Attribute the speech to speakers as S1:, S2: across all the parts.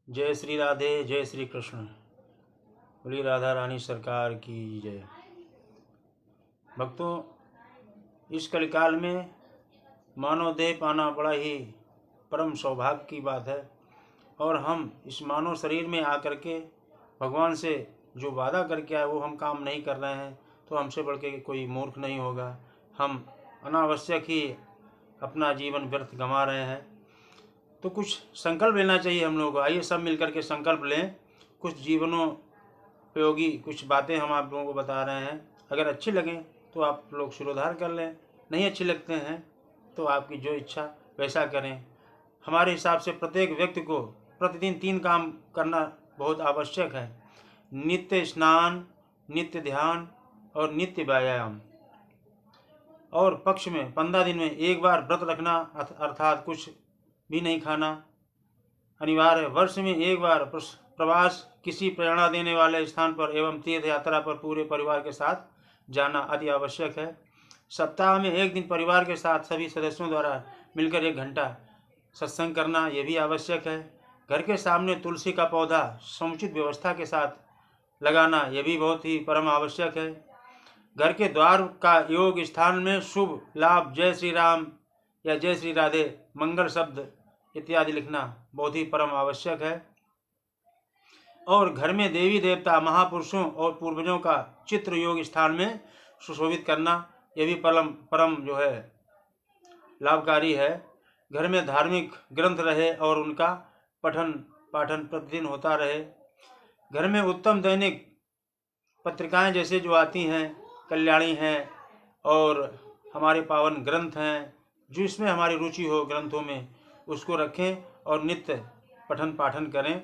S1: जय श्री राधे, जय श्री कृष्ण। बोली राधा रानी सरकार की जय। भक्तों, इस कलिकाल में मानव देह पाना बड़ा ही परम सौभाग्य की बात है। और हम इस मानव शरीर में आकर के भगवान से जो वादा करके आए वो हम काम नहीं कर रहे हैं, तो हमसे बढ़ के कोई मूर्ख नहीं होगा। हम अनावश्यक ही अपना जीवन व्यर्थ गंवा रहे हैं। तो कुछ संकल्प लेना चाहिए हम लोगों को। आइए सब मिलकर के संकल्प लें। कुछ जीवनोपयोगी कुछ बातें हम आप लोगों को बता रहे हैं। अगर अच्छी लगें तो आप लोग शिरोधार कर लें, नहीं अच्छी लगते हैं तो आपकी जो इच्छा वैसा करें। हमारे हिसाब से प्रत्येक व्यक्ति को प्रतिदिन 3 काम करना बहुत आवश्यक है: नित्य स्नान, नित्य ध्यान और नित्य व्यायाम। और पक्ष में 15 दिन में एक बार व्रत रखना, अर्थात कुछ भी नहीं खाना अनिवार्य है। वर्ष में एक बार प्रवास, किसी प्रेरणा देने वाले स्थान पर एवं तीर्थ यात्रा पर पूरे परिवार के साथ जाना अति आवश्यक है। सप्ताह में एक दिन परिवार के साथ सभी सदस्यों द्वारा मिलकर 1 घंटा सत्संग करना यह भी आवश्यक है। घर के सामने तुलसी का पौधा समुचित व्यवस्था के साथ लगाना यह भी बहुत ही परम आवश्यक है। घर के द्वार का योग स्थान में शुभ लाभ, जय श्री राम या जय श्री राधे, मंगल शब्द इत्यादि लिखना बहुत ही परम आवश्यक है। और घर में देवी देवता, महापुरुषों और पूर्वजों का चित्र योग स्थान में सुशोभित करना यह भी परम जो है लाभकारी है। घर में धार्मिक ग्रंथ रहे और उनका पठन पाठन प्रतिदिन होता रहे। घर में उत्तम दैनिक पत्रिकाएं जैसे जो आती हैं, कल्याणी हैं और हमारे पावन ग्रंथ हैं, जिसमें हमारी रुचि हो ग्रंथों में, उसको रखें और नित्य पठन पाठन करें।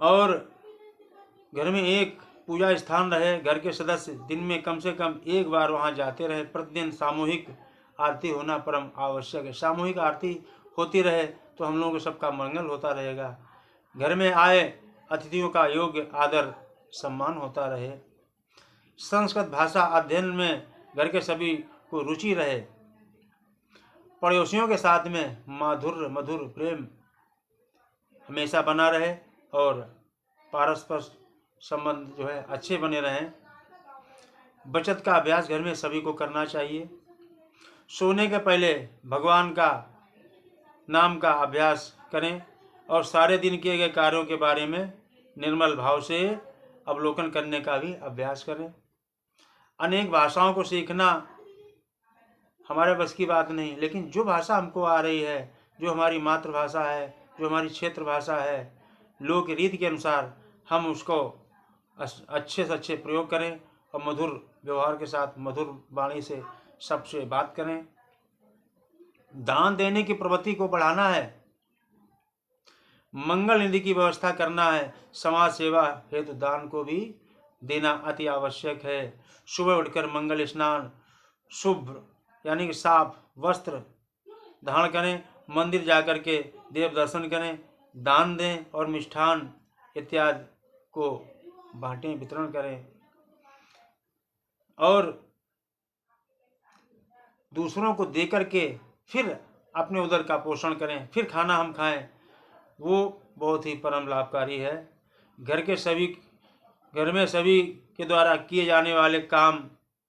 S1: और घर में एक पूजा स्थान रहे। घर के सदस्य दिन में कम से कम एक बार वहां जाते रहे। प्रतिदिन सामूहिक आरती होना परम आवश्यक है। सामूहिक आरती होती रहे तो हम लोगों को सबका मंगल होता रहेगा। घर में आए अतिथियों का योग्य आदर सम्मान होता रहे। संस्कृत भाषा अध्ययन में घर के सभी को रुचि रहे। पड़ोसियों के साथ में मधुर प्रेम हमेशा बना रहे और पारस्पर संबंध जो है अच्छे बने रहें। बचत का अभ्यास घर में सभी को करना चाहिए। सोने के पहले भगवान का नाम का अभ्यास करें और सारे दिन किए गए कार्यों के बारे में निर्मल भाव से अवलोकन करने का भी अभ्यास करें। अनेक भाषाओं को सीखना हमारे बस की बात नहीं, लेकिन जो भाषा हमको आ रही है, जो हमारी मातृभाषा है, जो हमारी क्षेत्र भाषा है, लोक रीति के अनुसार हम उसको अच्छे से अच्छे प्रयोग करें और मधुर व्यवहार के साथ मधुर वाणी से सबसे बात करें। दान देने की प्रवृत्ति को बढ़ाना है। मंगल निधि की व्यवस्था करना है। समाज सेवा हेतु दान को भी देना अति आवश्यक है। सुबह उठकर मंगल स्नान, शुभ्र यानी कि साफ वस्त्र धारण करें, मंदिर जाकर के देव दर्शन करें, दान दें और मिष्ठान इत्यादि को बांटें, वितरण करें। और दूसरों को दे करके फिर अपने उदर का पोषण करें, फिर खाना हम खाएं, वो बहुत ही परम लाभकारी है। घर में सभी के द्वारा किए जाने वाले काम,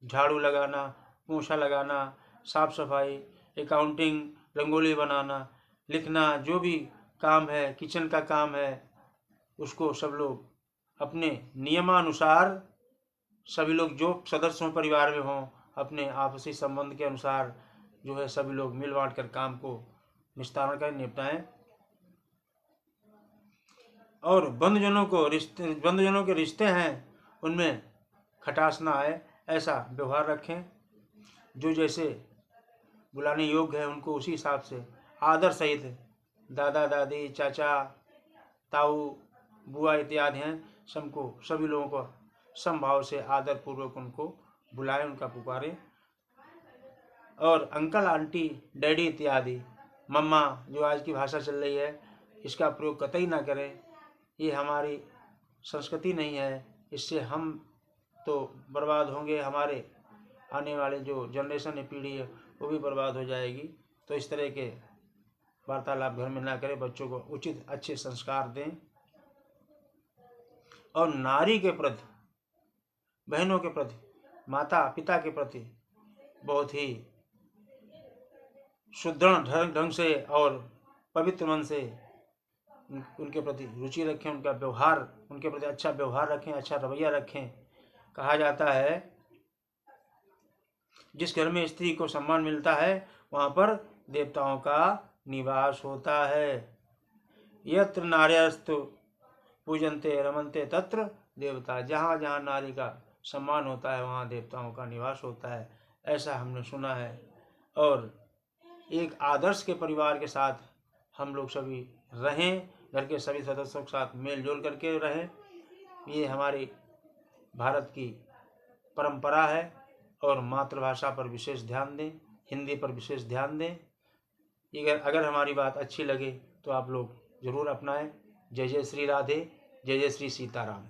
S1: झाड़ू लगाना, पोछा लगाना, साफ सफाई, अकाउंटिंग, रंगोली बनाना, लिखना, जो भी काम है, किचन का काम है, उसको सब लोग अपने नियमानुसार, सभी लोग जो सदस्य परिवार में हों, अपने आपसी संबंध के अनुसार जो है सभी लोग मिल बांट कर काम को निस्तारण कर निपटाएं। और बंधुजनों के रिश्ते हैं उनमें खटास ना आए, ऐसा व्यवहार रखें। जो जैसे बुलाने योग्य है उनको उसी हिसाब से आदर सहित, दादा दादी, चाचा, ताऊ, बुआ इत्यादि हैं, सभी लोगों को समभाव से आदर पूर्वक उनको बुलाएं, उनका पुकारें। और अंकल, आंटी, डैडी इत्यादि, मम्मा जो आज की भाषा चल रही है, इसका प्रयोग कतई ना करें। ये हमारी संस्कृति नहीं है। इससे हम तो बर्बाद होंगे, हमारे आने वाले जो जनरेशन है, पीढ़ी है, वो भी बर्बाद हो जाएगी। तो इस तरह के वार्तालाप घर में ना करें, बच्चों को उचित अच्छे संस्कार दें। और नारी के प्रति, बहनों के प्रति, माता पिता के प्रति बहुत ही सुदृढ़ ढंग से और पवित्र मन से उनके प्रति रुचि रखें, उनका व्यवहार, उनके प्रति अच्छा व्यवहार रखें, अच्छा रवैया रखें। कहा जाता है जिस घर में स्त्री को सम्मान मिलता है वहाँ पर देवताओं का निवास होता है। यत्र नार्यस्तु पूजन्ते रमन्ते तत्र देवता, जहाँ जहाँ नारी का सम्मान होता है वहाँ देवताओं का निवास होता है, ऐसा हमने सुना है। और एक आदर्श के परिवार के साथ हम लोग सभी रहें, घर के सभी सदस्यों के साथ मेल जोल करके रहें, ये हमारी भारत की परंपरा है। और मातृभाषा पर विशेष ध्यान दें, हिंदी पर विशेष ध्यान दें। अगर हमारी बात अच्छी लगे तो आप लोग ज़रूर अपनाएं। जय जय श्री राधे, जय जय श्री सीताराम।